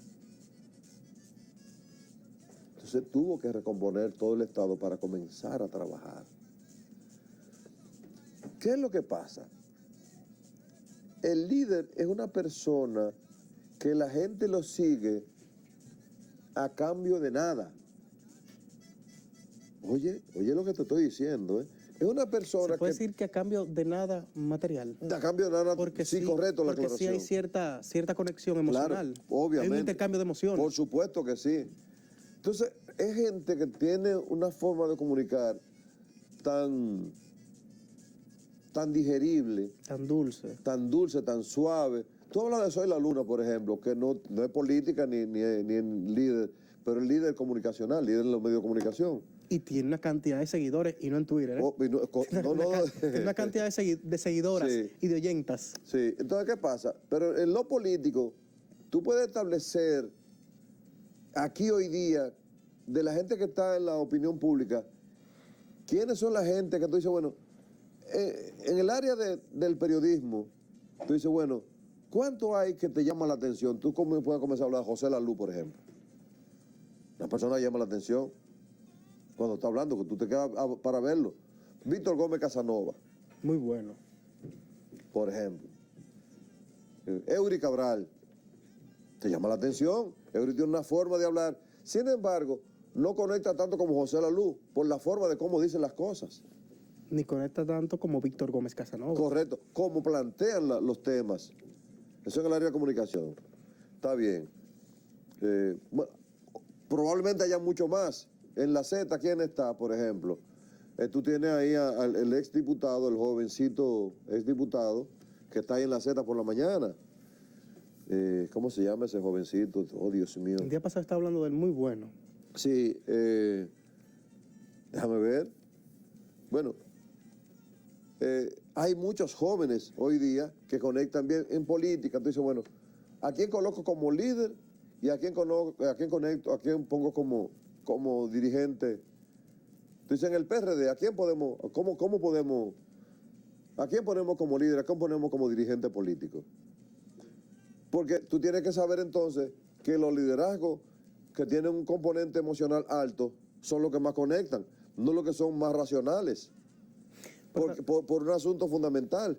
Entonces tuvo que recomponer todo el Estado para comenzar a trabajar. ¿Qué es lo que pasa? El líder es una persona que la gente lo sigue a cambio de nada. Oye lo que te estoy diciendo, ¿eh? Es una persona ¿Se puede decir que a cambio de nada material? A cambio de nada, Porque sí, correcto, la porque sí aclaración. hay cierta conexión emocional. Claro, obviamente. Hay un intercambio de emociones. Por supuesto que sí. Entonces, es gente que tiene una forma de comunicar tan digerible, Tan dulce. tan suave. Tú hablas de Soy la Luna, por ejemplo, que no es política ni en líder, pero es líder comunicacional, líder en los medios de comunicación. Y tiene una cantidad de seguidores, y no en Twitter, ¿eh? Tiene una cantidad de seguidoras Sí. y de oyentas. Sí, entonces, ¿qué pasa? Pero en lo político, tú puedes establecer aquí hoy día, de la gente que está en la opinión pública, ¿quiénes son la gente que tú dices, bueno, en el área del periodismo, tú dices, bueno, ¿cuánto hay que te llama la atención? Tú puedes comenzar a hablar de José Lalú, por ejemplo. La persona llama la atención cuando está hablando, que tú te quedas para verlo. Víctor Gómez Casanova, Muy bueno. por ejemplo. Eury Cabral, te llama la atención. Eury tiene una forma de hablar. Sin embargo, no conecta tanto como José Lalú, por la forma de cómo dicen las cosas. Ni conecta tanto como Víctor Gómez Casanova. Correcto, cómo plantean los temas. Eso en el área de comunicación. Está bien. Bueno, probablemente haya mucho más. En la Z, ¿quién está, por ejemplo? Tú tienes ahí al exdiputado, el jovencito exdiputado, que está ahí en la Z por la mañana. ¿Cómo se llama ese jovencito? Oh, Dios mío. El día pasado estaba hablando del muy bueno. Sí, déjame ver. Bueno, hay muchos jóvenes hoy día que conectan bien en política. Entonces, bueno, ¿a quién coloco como líder y a quién conecto, a quién pongo como dirigente? Entonces, en el PRD, ¿a quién podemos, cómo podemos, a quién ponemos como líder, a quién ponemos como dirigente político? Porque tú tienes que saber entonces que los liderazgos que tienen un componente emocional alto son los que más conectan, no los que son más racionales. Por un asunto fundamental.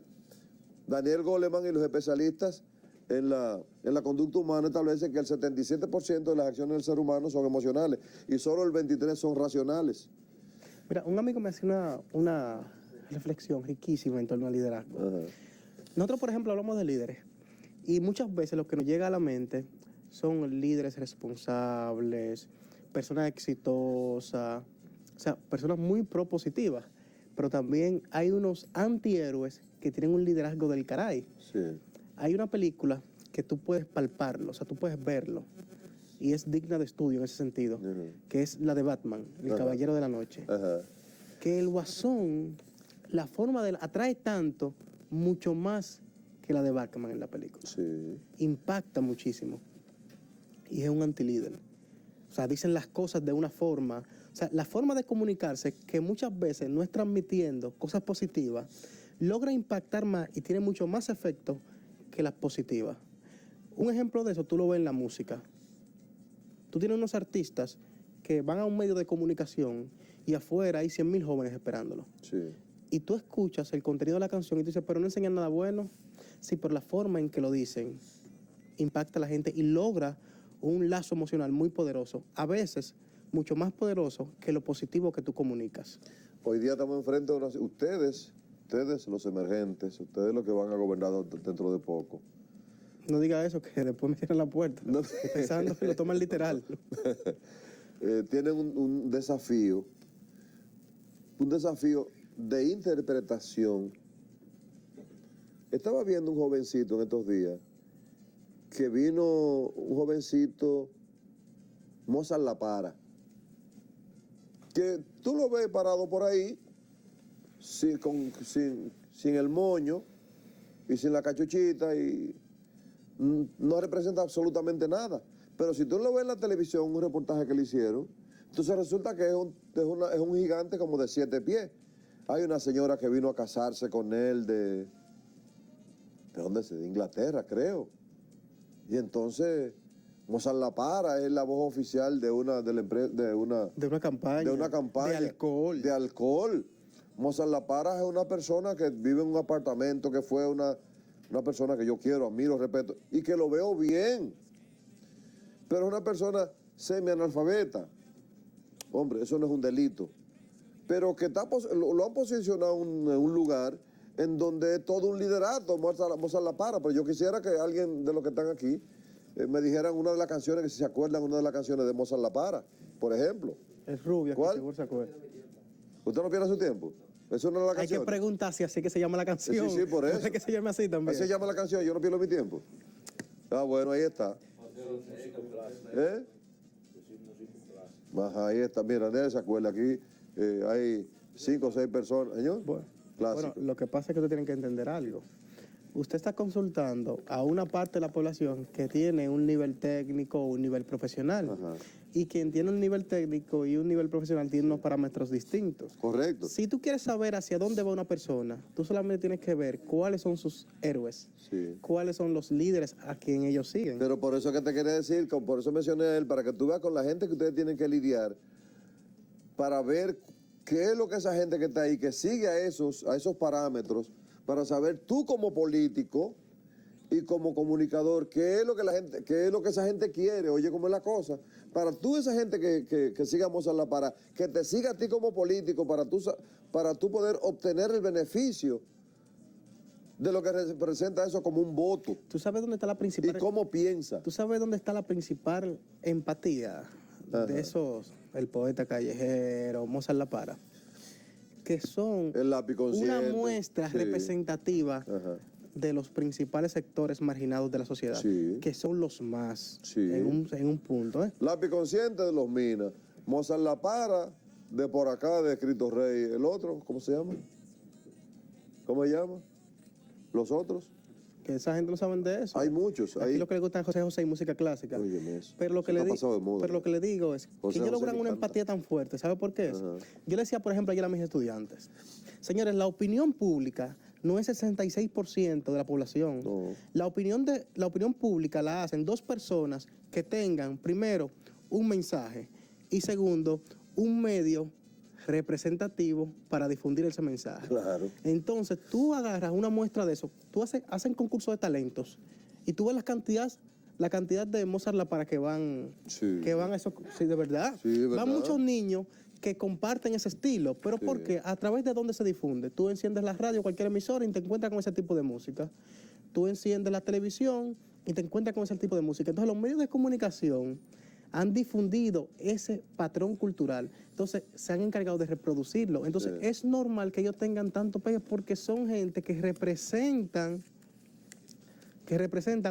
Daniel Goleman y los especialistas en la conducta humana establecen que el 77% de las acciones del ser humano son emocionales y solo el 23% son racionales. Mira, un amigo me hacía una reflexión riquísima en torno al liderazgo. Ajá. Nosotros, por ejemplo, hablamos de líderes y muchas veces lo que nos llega a la mente son líderes responsables, personas exitosas, o sea, personas muy propositivas. Pero también hay unos antihéroes que tienen un liderazgo del caray. Sí. Hay una película que tú puedes palparlo, o sea, tú puedes verlo, y es digna de estudio en ese sentido, que es la de Batman, el Caballero de la Noche. Ajá. Que el Guasón, la forma de él atrae tanto, mucho más que la de Batman en la película. Sí. Impacta muchísimo. Y es un antilíder. O sea, dicen las cosas de una forma. O sea, la forma de comunicarse, que muchas veces no es transmitiendo cosas positivas, logra impactar más y tiene mucho más efecto que las positivas. Un ejemplo de eso tú lo ves en la música. Tú tienes unos artistas que van a un medio de comunicación y afuera hay 100,000 jóvenes esperándolo. Sí. Y tú escuchas el contenido de la canción y tú dices, pero no enseñan nada bueno. Sí, por la forma en que lo dicen, impacta a la gente y logra un lazo emocional muy poderoso. A veces, mucho más poderoso que lo positivo que tú comunicas. Hoy día estamos enfrente de ustedes los emergentes, ustedes los que van a gobernar dentro de poco. No diga eso, que después me cierran la puerta. No. Pensando que lo toman literal. Tienen un desafío de interpretación. Estaba viendo un jovencito en estos días, que vino un jovencito, Mozart La Para, que tú lo ves parado por ahí, sin el moño y sin la cachuchita, y no representa absolutamente nada. Pero si tú lo ves en la televisión, un reportaje que le hicieron, entonces resulta que es un gigante como de 7 pies. Hay una señora que vino a casarse con él ¿de dónde es? De Inglaterra, creo. Y entonces, Mozart La Para es la voz oficial de una campaña. De alcohol. De alcohol. Mozart La Para es una persona que vive en un apartamento, que fue una persona que yo quiero, admiro, respeto, y que lo veo bien. Pero es una persona semi-analfabeta. Hombre, eso no es un delito. Pero que lo han posicionado en un lugar en donde es todo un liderato, Mozart La Para. Pero yo quisiera que alguien de los que están aquí me dijeran una de las canciones, que si se acuerdan, una de las canciones de Mozart La Para, por ejemplo. Es rubia, ¿Cuál? que seguro se acuerda. ¿Usted no pierde su tiempo? Eso no es la canción. Hay que preguntar si así es que se llama la canción. Sí, por eso. No es que se llame así también. Así se llama la canción, yo no pierdo mi tiempo. Ah, bueno, ahí está. ¿Eh? Ajá, ahí está. Mira, nadie se acuerda. Aquí hay 5 o 6 personas. Señor, Bueno, lo que pasa es que ustedes tienen que entender algo. Usted está consultando a una parte de la población que tiene un nivel técnico o un nivel profesional. Ajá. Y quien tiene un nivel técnico y un nivel profesional tiene unos parámetros distintos. Correcto. Si tú quieres saber hacia dónde va una persona, tú solamente tienes que ver cuáles son sus héroes, Sí. cuáles son los líderes a quien ellos siguen. Pero por eso que te quería decir, por eso mencioné a él, para que tú veas con la gente que ustedes tienen que lidiar, para ver qué es lo que esa gente que está ahí, que sigue a esos parámetros, para saber tú como político y como comunicador, qué es lo que esa gente quiere, oye, cómo es la cosa. Para tú, esa gente que siga a Mozart La Para, que te siga a ti como político, para tú poder obtener el beneficio de lo que representa eso como un voto. ¿Tú sabes dónde está la principal? ¿Y cómo piensa? ¿Tú sabes dónde está la principal empatía de esos, el poeta callejero, Mozart La Para? Que son El lápiz consciente. una muestra representativa de los principales sectores marginados de la sociedad, que son los más en un punto. Lápiz consciente de los Minas, Mozart La Para, de por acá, de Cristo Rey, el otro, ¿cómo se llama? ¿Cómo se llama? ¿Los otros? Que esa gente no sabe de eso. Hay muchos. Aquí lo que le gusta a José y música clásica. Pero lo que le digo es que ellos logran una empatía tan fuerte. ¿Sabe por qué es? Yo le decía, por ejemplo, ayer a mis estudiantes, señores, la opinión pública no es el 66% de la población. No. La opinión pública la hacen 2 personas que tengan, primero, un mensaje y segundo, un medio representativo para difundir ese mensaje. Claro. Entonces, tú agarras una muestra de eso, hacen concursos de talentos y tú ves la cantidad de Mozart La Para que van a eso, sí, de verdad. Sí, de verdad. Van muchos niños que comparten ese estilo, pero ¿por qué? ¿A través de dónde se difunde? Tú enciendes la radio, cualquier emisora y te encuentras con ese tipo de música. Tú enciendes la televisión y te encuentras con ese tipo de música. Entonces, los medios de comunicación han difundido ese patrón cultural. Entonces, se han encargado de reproducirlo. Entonces, es normal que ellos tengan tanto pegue porque son gente que representan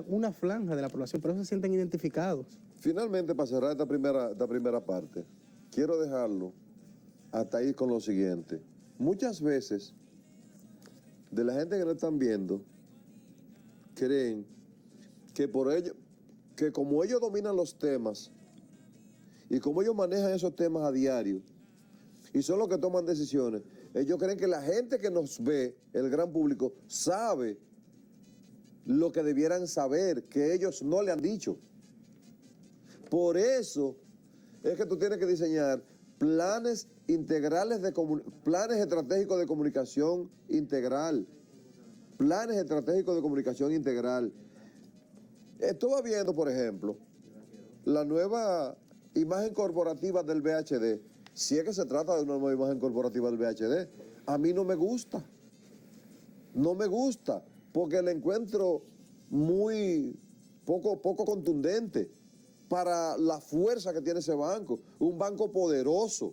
una franja de la población, pero se sienten identificados. Finalmente, para cerrar esta primera parte, quiero dejarlo hasta ahí con lo siguiente. Muchas veces, de la gente que no están viendo, creen que como ellos dominan los temas, y como ellos manejan esos temas a diario, y son los que toman decisiones, ellos creen que la gente que nos ve, el gran público, sabe lo que debieran saber, que ellos no le han dicho. Por eso es que tú tienes que diseñar planes integrales planes estratégicos de comunicación integral. Planes estratégicos de comunicación integral. Estuve viendo, por ejemplo, la nueva imagen corporativa del VHD. Si es que se trata de una nueva imagen corporativa del VHD, a mí no me gusta. No me gusta, porque la encuentro muy poco contundente para la fuerza que tiene ese banco. Un banco poderoso.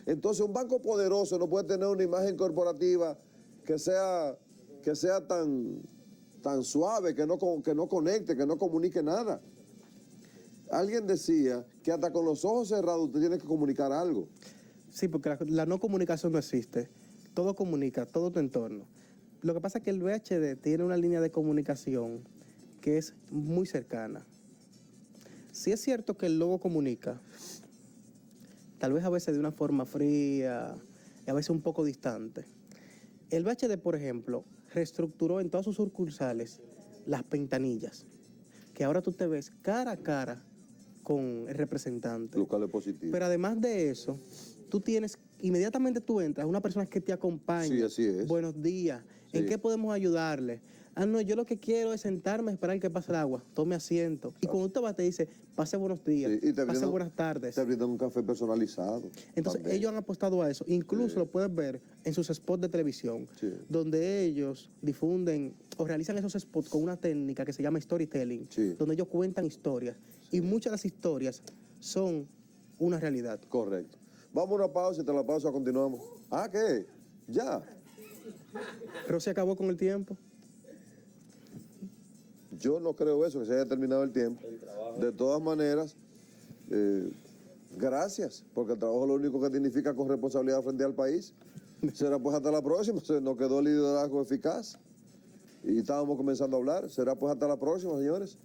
Entonces, un banco poderoso no puede tener una imagen corporativa que sea tan suave, que no conecte, que no comunique nada. Alguien decía que hasta con los ojos cerrados usted tiene que comunicar algo. Sí, porque la no comunicación no existe. Todo comunica, todo tu entorno. Lo que pasa es que el VHD tiene una línea de comunicación que es muy cercana. Sí es cierto que el logo comunica, tal vez a veces de una forma fría, y a veces un poco distante. El VHD, por ejemplo, reestructuró en todas sus sucursales las ventanillas, que ahora tú te ves cara a cara con el representante. Locales positivos. Pero además de eso, tú tienes, inmediatamente tú entras, una persona que te acompaña. Sí, así es. Buenos días. Sí. ¿En qué podemos ayudarle? Ah, no, yo lo que quiero es sentarme a esperar que pase el agua. Tome asiento. Y cuando usted va te dice, pase buenos días, sí, pase buenas tardes. Te brindan un café personalizado. Entonces, también ellos han apostado a eso. Incluso lo puedes ver en sus spots de televisión, donde ellos difunden o realizan esos spots con una técnica que se llama storytelling, donde ellos cuentan historias. Y muchas de las historias son una realidad. Correcto. Vamos a una pausa y tras la pausa continuamos. Ah, ¿qué? Ya. Pero se acabó con el tiempo. Yo no creo eso, que se haya terminado el tiempo. De todas maneras, gracias, porque el trabajo lo único que significa corresponsabilidad frente al país. Será pues hasta la próxima, se nos quedó el liderazgo eficaz y estábamos comenzando a hablar. Será pues hasta la próxima, señores.